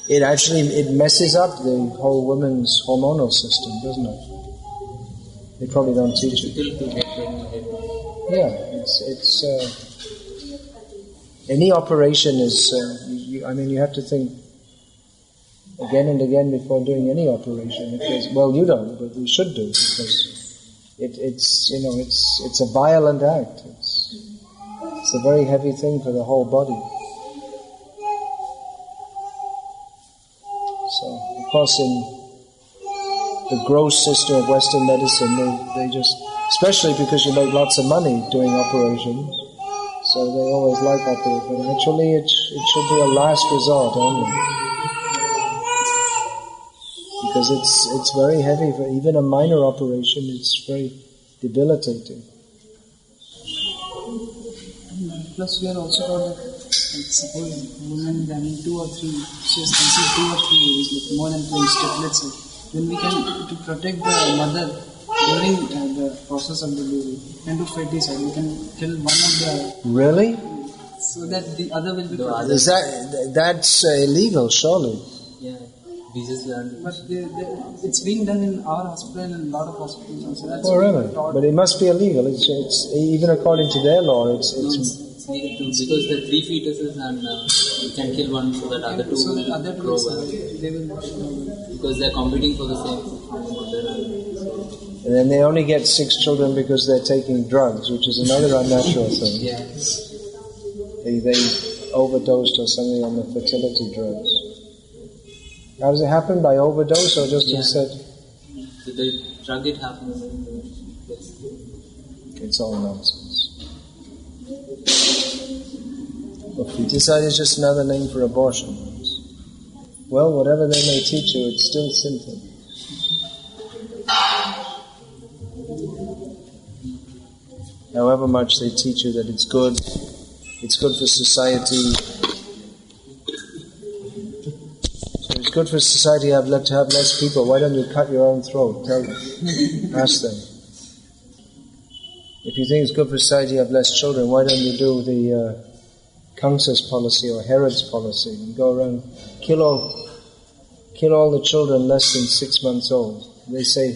it messes up the whole women's hormonal system, doesn't it? They probably don't teach it. Yeah, it's any operation is. You have to think again and again before doing any operation. You don't, but we should do, because it's a violent act. It's a very heavy thing for the whole body. So, of course, in the gross system of Western medicine, they just, especially because you make lots of money doing operations, so they always like operating. But actually, it should be a last resort only, because it's very heavy. For even a minor operation, it's very debilitating. Plus, we are also taught that, suppose a woman is having 2 or 3, she has conceived 2 or 3 babies, like more than 2 steps, let's say. Then we can, to protect the mother during the process of delivery, and to feticide, we can kill one of the... Really? So that the other will be protected. Is that's illegal, surely? Yeah. But it's being done in our hospital and in a lot of hospitals also. That's really? But it must be illegal. It's even according to their law. It's legal too, because the 3 fetuses and you can kill one so that other 2 so will other grow well. They will because they're competing for the same mother. And then they only get 6 children because they're taking drugs, which is another unnatural thing. Yeah. They overdosed or something on the fertility drugs. How does it happen? By overdose or just instead? So the drug it happens. It's all nonsense. Well, feticide is just another name for abortion. Well, whatever they may teach you, it's still sinful. However much they teach you that it's good for society. It's good for society to have less people. Why don't you cut your own throat? Tell them. Ask them. If you think it's good for society to have less children, why don't you do the Kamsa's policy or Herod's policy and go around kill all the children less than 6 months old? They say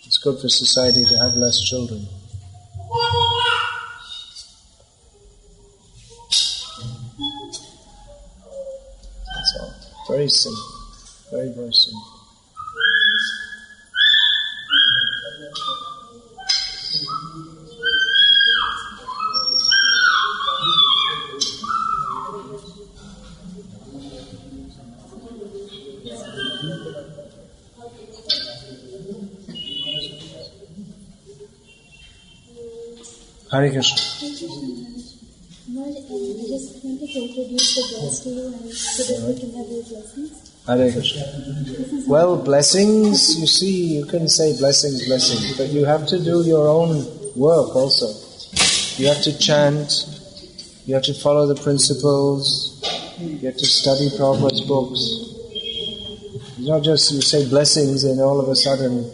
it's good for society to have less children. That's all. Very simple. Very, very simple. Hare Krishna. I just wanted to introduce the girls to you and so that we can have your blessings. Hare Krishna. Well, blessings, you see, you can say blessings, but you have to do your own work also. You have to chant, you have to follow the principles, you have to study Prabhupada's books. It's not just you say blessings and all of a sudden...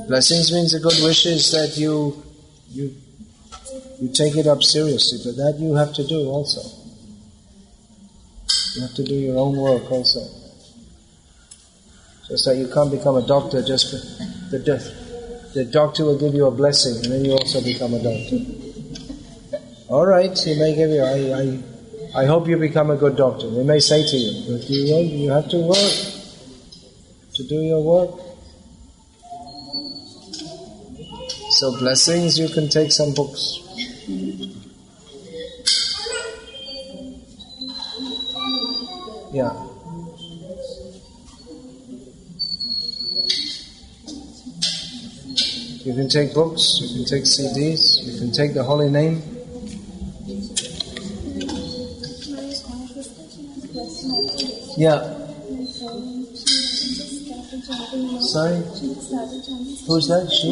Blessings means the good wishes that you take it up seriously, but that you have to do also. You have to do your own work also. Just that you can't become a doctor just for the doctor will give you a blessing and then you also become a doctor. Alright, he may give you, I hope you become a good doctor. They may say to you, but you have to work, to do your work. So blessings, you can take some books. Yeah. You can take books, you can take CDs, you can take the holy name. Yeah. Sorry? Who's that? She?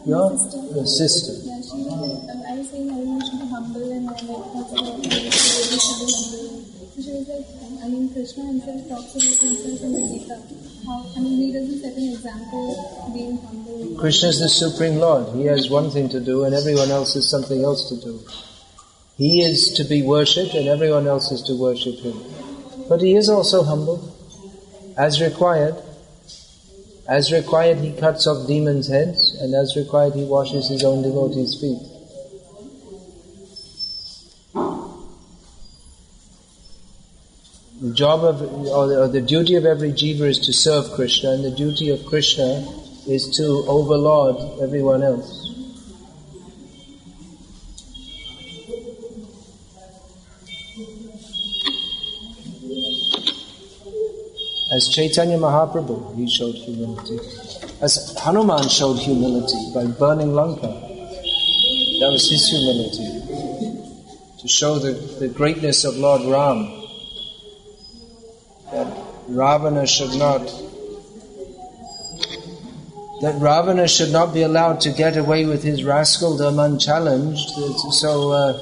Your sister. Yeah, she was I was saying I should be humble and should be humble. So she was like, Krishna himself talks about himself in the Gita. He doesn't set an example being humble. Krishna is the Supreme Lord. He has one thing to do and everyone else has something else to do. He is to be worshipped and everyone else is to worship him. But he is also humble. As required, he cuts off demons' heads, and as required, he washes his own devotees' feet. The job of, or the duty of every jiva is to serve Krishna, and the duty of Krishna is to overlord everyone else. As Chaitanya Mahaprabhu, he showed humility. As Hanuman showed humility by burning Lanka. That was his humility. To show the greatness of Lord Ram. That Ravana should not be allowed to get away with his rascaldom unchallenged. So,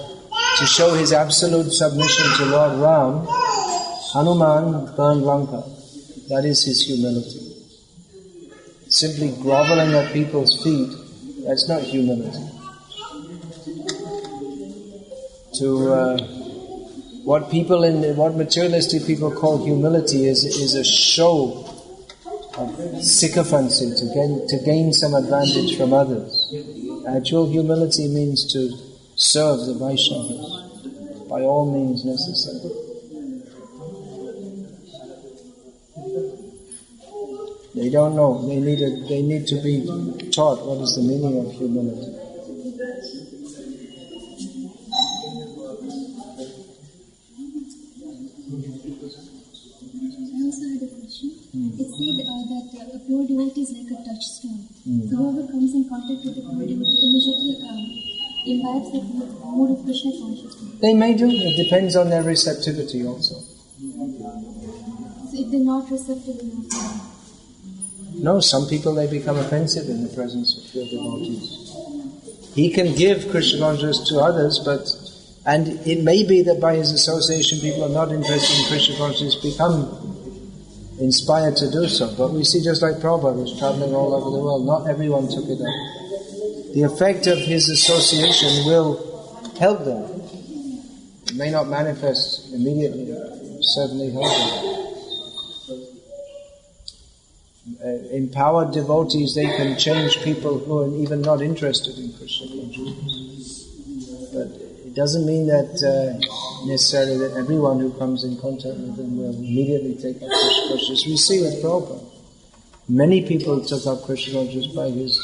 to show his absolute submission to Lord Ram, Hanuman burned Lanka. That is his humility. Simply groveling at people's feet, that's not humility. What materialistic people call humility is a show of sycophancy to gain some advantage from others. Actual humility means to serve the Vaishnavas by all means necessary. They don't know. They need to be taught what is the meaning of humility. It said that a pure devotee is like a touchstone. So whoever comes in contact with a pure devotee immediately imbibes the mood of Krishna consciousness. They may do. It depends on their receptivity also. So if they're not receptive enough. No, some people they become offensive in the presence of pure devotees. He can give Krishna consciousness to others, and it may be that by his association people are not interested in Krishna consciousness become inspired to do so. But we see just like Prabhupada was traveling all over the world, not everyone took it up. The effect of his association will help them. It may not manifest immediately, but certainly help them. Empowered devotees, they can change people who are even not interested in Krishna consciousness. But it doesn't mean that necessarily that everyone who comes in contact with them will immediately take up Krishna consciousness. We see with Prabhupada, many people took up Krishna consciousness by his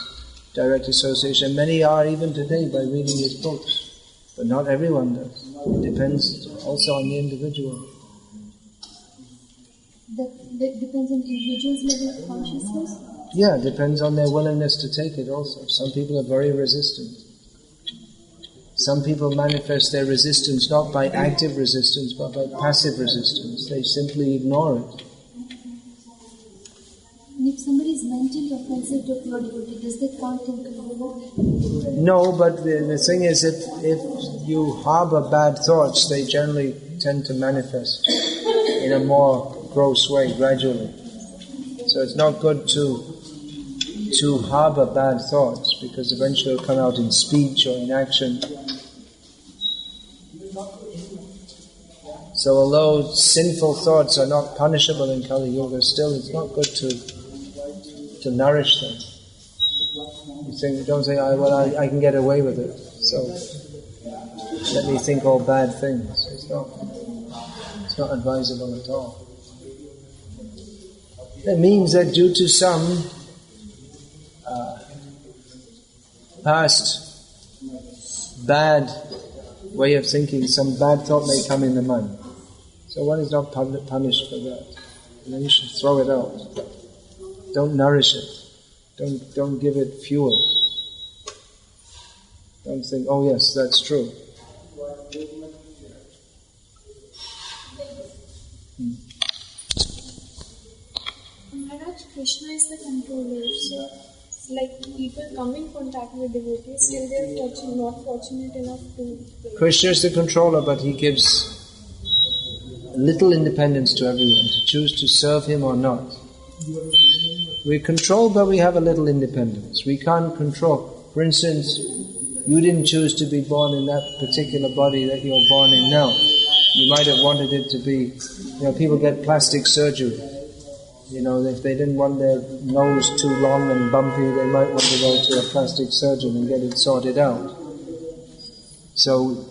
direct association. Many are even today by reading his books, but not everyone does. It depends also on the individual. That depends on the individual's level of consciousness? Yeah, it depends on their willingness to take it also. Some people are very resistant. Some people manifest their resistance not by active resistance but by passive resistance. They simply ignore it. And if somebody is mentally offensive to a pure devotee, does that count in? No, but the thing is, if you harbor bad thoughts, they generally tend to manifest in a more gross way, gradually. So it's not good to harbor bad thoughts, because eventually it'll come out in speech or in action. So although sinful thoughts are not punishable in Kali Yuga, still it's not good to nourish them. Don't say, I can get away with it, so let me think all bad things. It's not advisable at all. It means that due to some past bad way of thinking, some bad thought may come in the mind. So one is not punished for that. And then you should throw it out. Don't nourish it. Don't give it fuel. Don't think, oh yes, that's true. Maharaj, Krishna is the controller, so like people come in contact with devotees, still they are not fortunate enough to... Krishna is the controller, but he gives little independence to everyone to choose to serve him or not. We're controlled, but we have a little independence. We can't control. For instance, You didn't choose to be born in that particular body that you're born in now. You might have wanted it to be, people get plastic surgery. If they didn't want their nose too long and bumpy, they might want to go to a plastic surgeon and get it sorted out. So,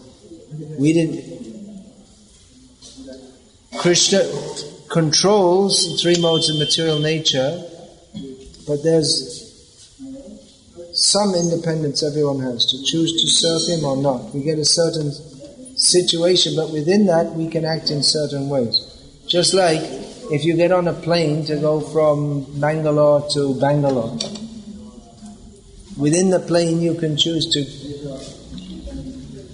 Krishna controls the three modes of material nature, but there's some independence everyone has to choose to serve him or not. We get a certain situation, but within that we can act in certain ways. Just like if you get on a plane to go from Bangalore to Bangalore, within the plane you can choose to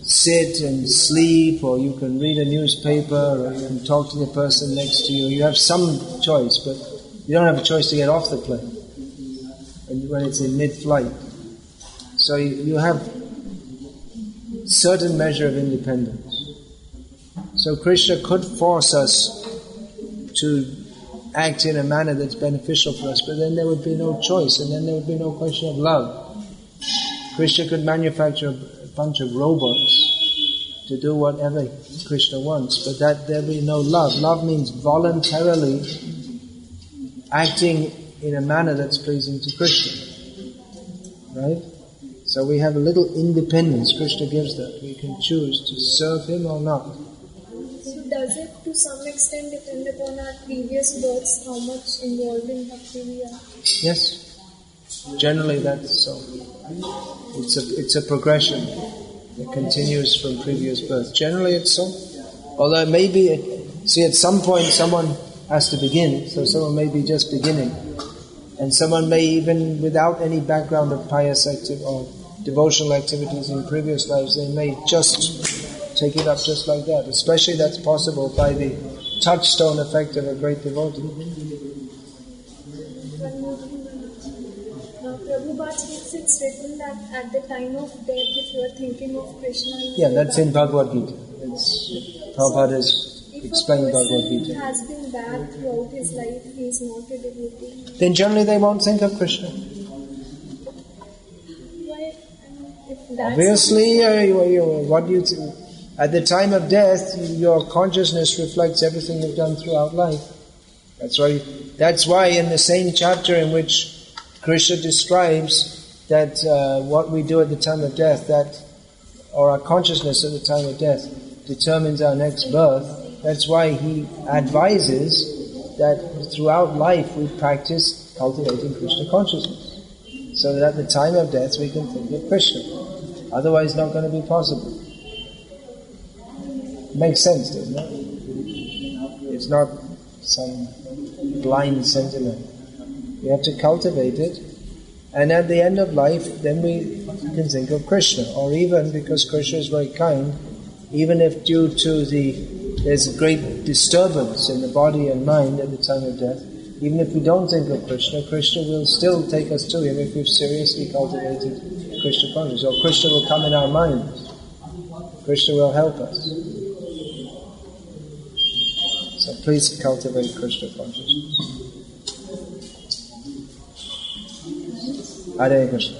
sit and sleep, or you can read a newspaper, or you can talk to the person next to you. You have some choice, but you don't have a choice to get off the plane when it's in mid-flight. So you have certain measure of independence. So Krishna could force us to act in a manner that's beneficial for us, but then there would be no choice, and then there would be no question of love. Krishna could manufacture a bunch of robots to do whatever Krishna wants, but there'll be no love. Love means voluntarily acting in a manner that's pleasing to Krishna. Right? So we have a little independence. Krishna gives that. We can choose to serve him or not. So does it to some extent depend upon our previous births, how much involved in bhakti we are? Yes. Generally that's so. It's a progression. It continues from previous birth. Generally it's so. Although maybe, at some point someone has to begin, so someone may be just beginning. And someone may even, without any background of pious activity or devotional activities in previous lives, they may just take it up just like that. Especially that's possible by the touchstone effect of a great devotee. Now, Prabhupada speaks, it's written that at the time of death, if you are thinking of Krishna... Yeah, that's in Bhagavad Gita. Prabhupada has explained Bhagavad Gita. If a person has been bad throughout his life, he is not a devotee. Then generally they won't think of Krishna. Why? Obviously, at the time of death, your consciousness reflects everything you've done throughout life. That's why in the same chapter in which Krishna describes that what we do at the time of death, or our consciousness at the time of death, determines our next birth. That's why he advises that throughout life we practice cultivating Krishna consciousness, so that at the time of death we can think of Krishna. Otherwise, it's not going to be possible. Makes sense, doesn't it? It's not some blind sentiment. We have to cultivate it, and at the end of life, then we can think of Krishna. Or even, because Krishna is very kind, even if due to there's a great disturbance in the body and mind at the time of death, even if we don't think of Krishna, Krishna will still take us to him if we've seriously cultivated Krishna consciousness. Or Krishna will come in our minds. Krishna will help us. So please cultivate Krishna consciousness. Hare Krishna.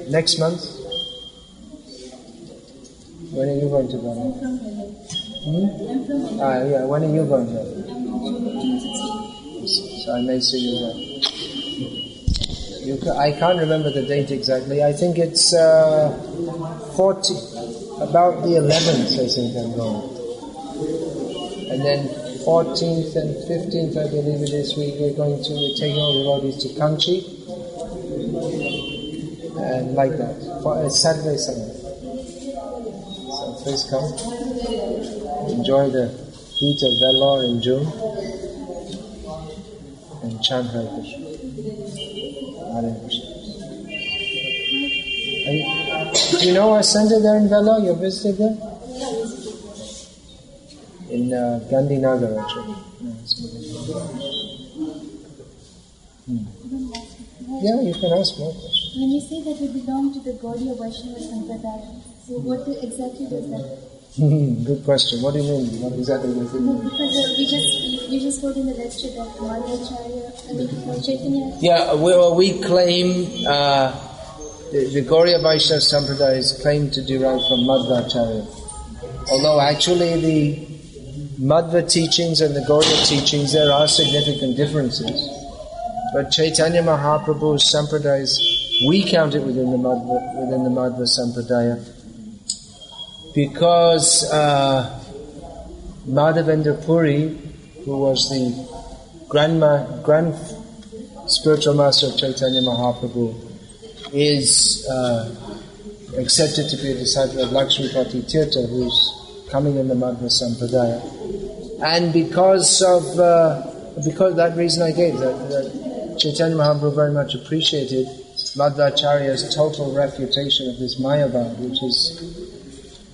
Next month? When are you going to go? Yeah, when are you going to go? So I may see you there. I can't remember the date exactly. I think it's about the 11th, I think I'm going. And then 14th and 15th, I believe it is, we're taking all the devotees to Kanchi. And like that. Saturday, Sunday. So please come. Enjoy the heat of Vellore in June. And chant Hare Krishna. Hare Krishna. Do you know our center there in Vellore? You visited there? In Gandhinagar, actually. Yeah, you can ask more questions. When you say that we belong to the Gaudiya Vaishnava Sampradaya, so what exactly does that Good question. What do you mean? What exactly does it mean? Because we just heard in the lecture that Madhvacharya, Chaitanya. Yeah, we claim, the Gauriya Vaishnava Sampradayas claim to derive from Madhvacharya. Although actually the Madhva teachings and the Gauriya teachings, there are significant differences. But Chaitanya Mahaprabhu's Sampradayas, we count it within the Madhva Sampradaya. Because Madhavendra Puri, who was the grand spiritual master of Chaitanya Mahaprabhu, is accepted to be a disciple of Lakshmipati Tirtha, who's coming in the Madhva Sampradaya. And because that reason I gave, that Chaitanya Mahaprabhu very much appreciated Madhvacharya's total refutation of this Mayavad, which is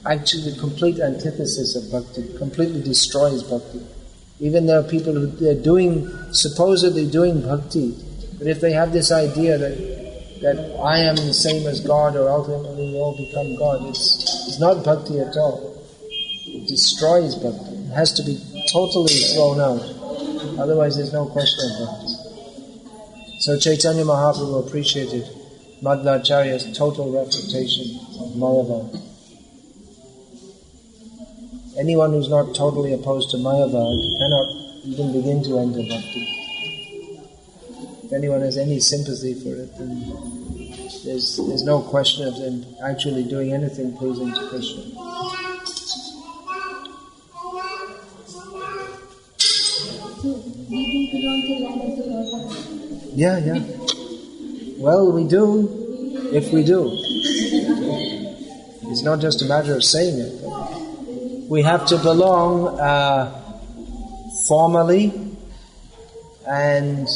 actually the complete antithesis of bhakti, completely destroys bhakti. Even there are people who they're supposedly doing bhakti, but if they have this idea that I am the same as God, or ultimately we all become God, it's not bhakti at all. It destroys bhakti. It has to be totally thrown out. Otherwise there's no question of bhakti. So Chaitanya Mahaprabhu appreciated Madhvacharya's total refutation of Mayavad. Anyone who's not totally opposed to Mayavad cannot even begin to enter bhakti. If anyone has any sympathy for it, then there's no question of them actually doing anything pleasing to Krishna. Yeah. Well, we do, if we do. It's not just a matter of saying it. We have to belong formally and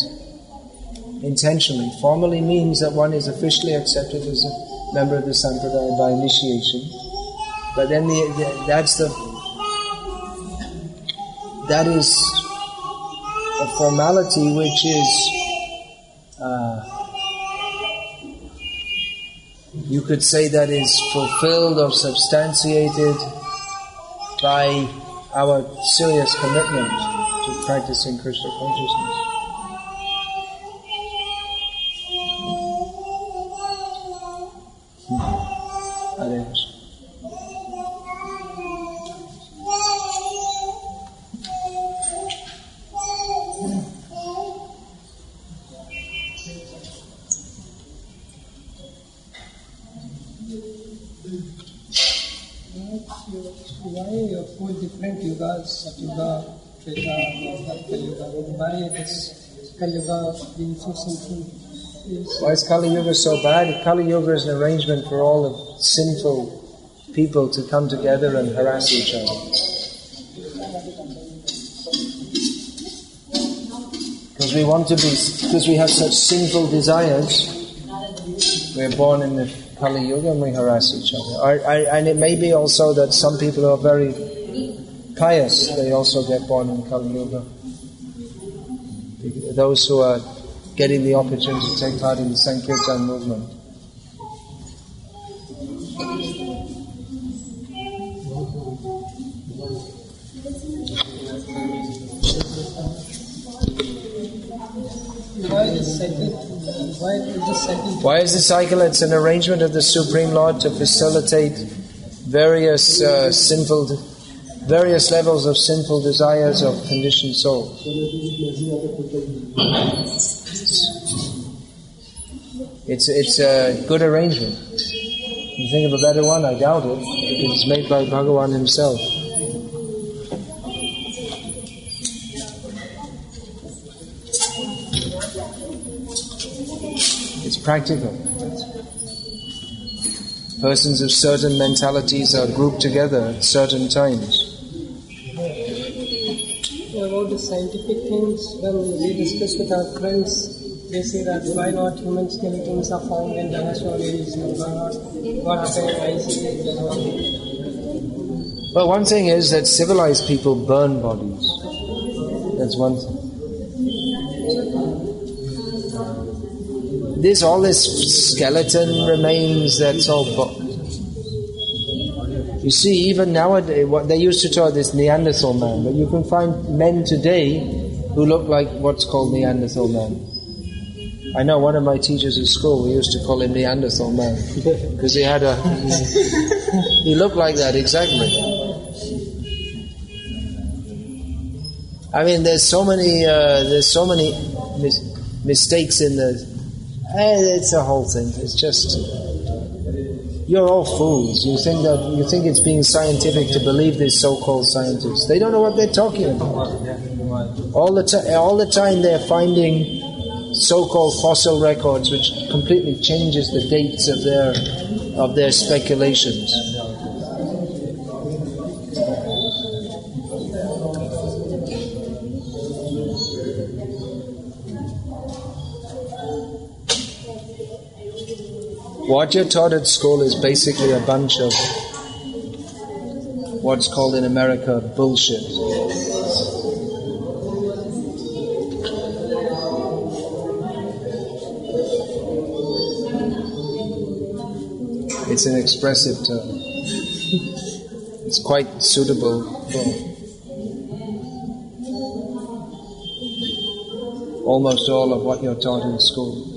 intentionally. Formally means that one is officially accepted as a member of the Sampradaya by initiation. But then that is a formality which is, you could say that is fulfilled or substantiated by our serious commitment to practicing Krishna consciousness. Hare Krishna. Why 4 different yugas, Satyuga, Treta, Kali Yuga? Why is Kali Yuga being so sinful? Why is Kali Yuga so bad? Kali Yuga is an arrangement for all the sinful people to come together and harass each other. Because we have such sinful desires, we're born in the Kali Yuga and we harass each other. And it may be also that some people are very pious, they also get born in Kali Yuga. Those who are getting the opportunity to take part in the Sankirtan movement. Why is the cycle? It's an arrangement of the Supreme Lord to facilitate various levels of sinful desires of conditioned souls. It's a good arrangement. You think of a better one? I doubt it, because it's made by Bhagavan himself. It's practical. Persons of certain mentalities are grouped together at certain times. About the scientific things, when we discuss with our friends, they say that why not human skeletons are found in dinosaurs, what happened in ice age. Well, one thing is that civilized people burn bodies. That's one thing. All this skeleton remains, that's all. You see, even nowadays, what they used to talk this Neanderthal man, but you can find men today who look like what's called Neanderthal man. I know one of my teachers at school, we used to call him Neanderthal man, because he had he looked like that exactly. I mean, there's so many mistakes in the. It's a whole thing. It's just you're all fools. You think it's being scientific to believe these so-called scientists. They don't know what they're talking about. All the time they're finding so-called fossil records, which completely changes the dates of their speculations. What you're taught at school is basically a bunch of what's called in America bullshit. It's an expressive term. It's quite suitable for almost all of what you're taught in school.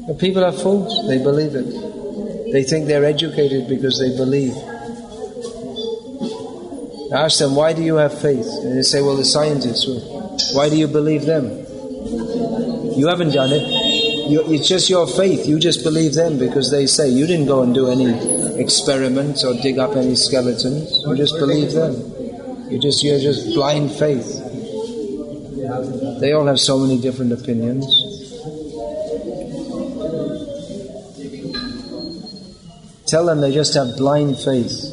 But people are fools, they believe it. They think they're educated because they believe. I ask them, why do you have faith? And they say, well, the scientists. Well, why do you believe them? You haven't done it. It's just your faith. You just believe them because they say. You didn't go and do any experiments or dig up any skeletons. You just believe them. You're just blind faith. They all have so many different opinions. Tell them they just have blind faith.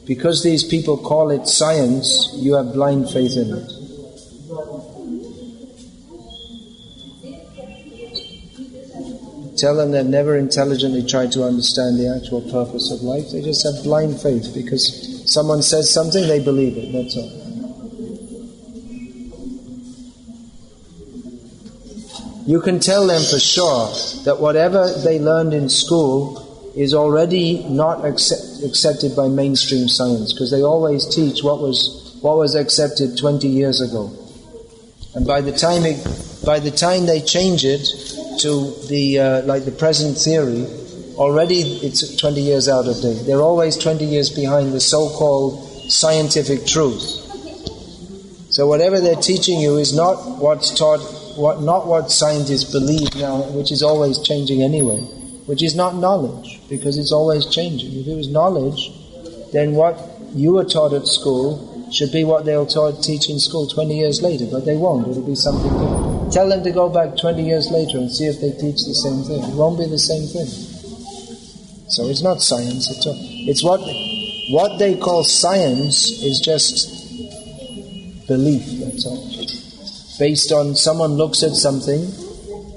Because these people call it science, you have blind faith in it. Tell them they've never intelligently tried to understand the actual purpose of life. They just have blind faith because someone says something, they believe it, that's all. You can tell them for sure that whatever they learned in school is already not accepted by mainstream science, because they always teach what was accepted 20 years ago, and by the time they change it to the present theory, already it's 20 years out of date. They're always 20 years behind the so-called scientific truth. So whatever they're teaching you is not what's taught, not what scientists believe now, which is always changing anyway. Which is not knowledge, because it's always changing. If it was knowledge, then what you were taught at school should be what they'll teach in school 20 years later, but they won't. It'll be something different. Tell them to go back 20 years later and see if they teach the same thing. It won't be the same thing. So it's not science at all. It's what they call science is just belief, that's all. Based on someone looks at something,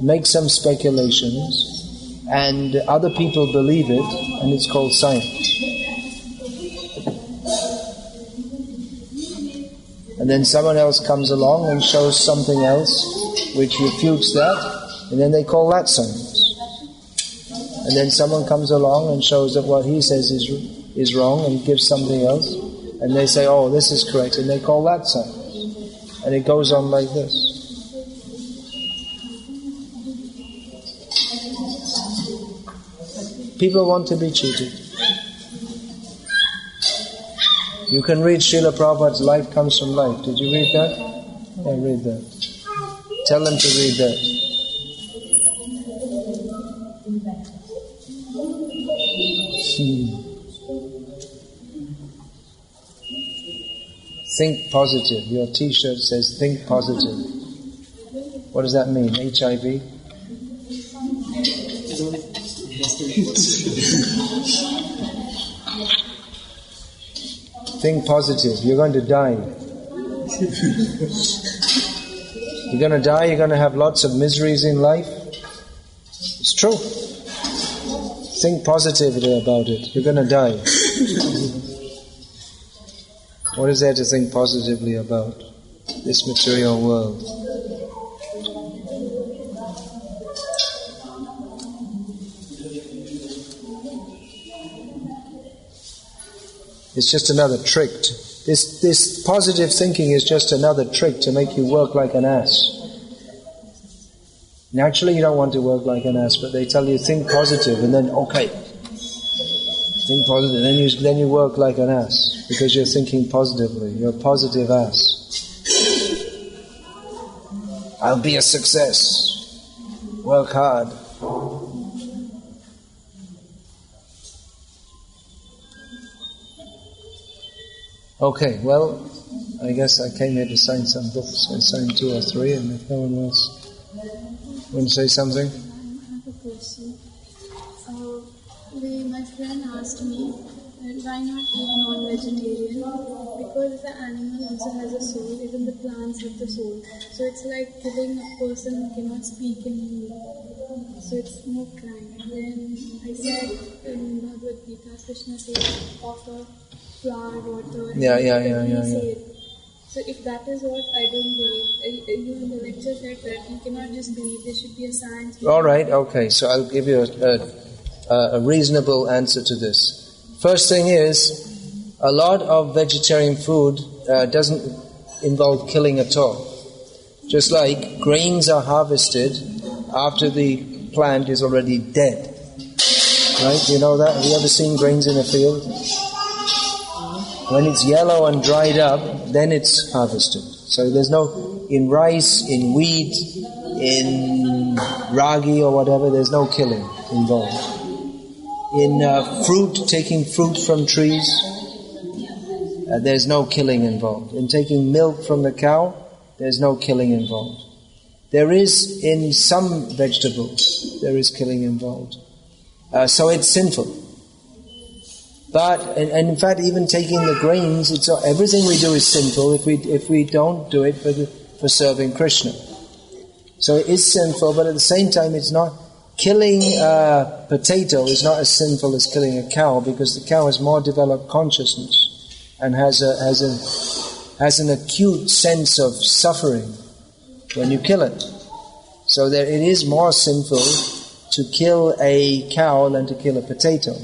makes some speculations, and other people believe it, and it's called science. And then someone else comes along and shows something else which refutes that, and then they call that science. And then someone comes along and shows that what he says is wrong, and gives something else, and they say, oh, this is correct, and they call that science. And it goes on like this. People want to be cheated. You can read Srila Prabhupada's Life Comes from Life. Did you read that? Yeah, read that. Tell them to read that. Think positive. Your t-shirt says think positive. What does that mean? HIV? Think positive. You're going to die. You're going to die. You're going to have lots of miseries in life. It's true. Think positively about it. You're going to die. What is there to think positively about this material world? It's just another trick. This positive thinking is just another trick to make you work like an ass. Naturally you don't want to work like an ass, but they tell you think positive, and then okay, think positive, then you work like an ass because you're thinking positively. You're a positive ass. I'll be a success. Work hard. Okay, well, I guess I came here to sign some books. I signed 2 or 3, and if no one else want to say something? I have a question. My friend asked me, why not eat non-vegetarian? Because the animal also has a soul, even the plants have the soul. So it's like killing a person who cannot speak in so it's no crime. Then I said in Bhagavad-gita, Krishna says, offer flour, water, and Yeah. So if that is what I don't believe, you in the lecture said that you cannot just believe, there should be a science. All right, okay, so I'll give you a reasonable answer to this. First thing is, a lot of vegetarian food doesn't involve killing at all. Just like grains are harvested after the plant is already dead. Right? You know that? Have you ever seen grains in a field? When it's yellow and dried up, then it's harvested. So there's no, in rice, in wheat, in ragi or whatever, there's no killing involved. In fruit, taking fruit from trees, there's no killing involved. In taking milk from the cow, there's no killing involved. There is, in some vegetables, there is killing involved. So it's sinful. But, and in fact, even taking the grains, everything we do is sinful if we don't do it for serving Krishna. So it is sinful, but at the same time, it's not. Killing a potato is not as sinful as killing a cow, because the cow has more developed consciousness and has an acute sense of suffering when you kill it. So it is more sinful to kill a cow than to kill a potato.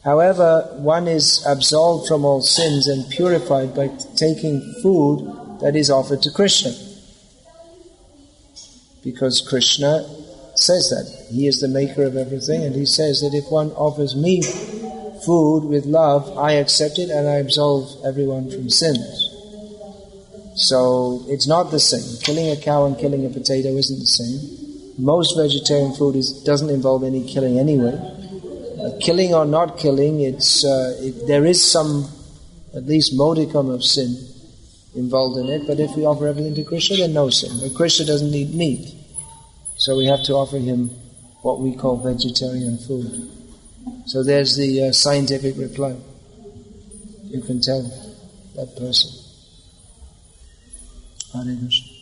However, one is absolved from all sins and purified by taking food that is offered to Krishna. Because Krishna says that. He is the maker of everything, and he says that if one offers me food with love, I accept it and I absolve everyone from sins. So it's not the same. Killing a cow and killing a potato isn't the same. Most vegetarian food doesn't involve any killing anyway. Killing or not killing, there is some, at least modicum of sin involved in it, but if we offer everything to Krishna, then no sin. But Krishna doesn't need meat, so we have to offer him what we call vegetarian food. So there's the scientific reply. You can tell that person. Hare Krishna.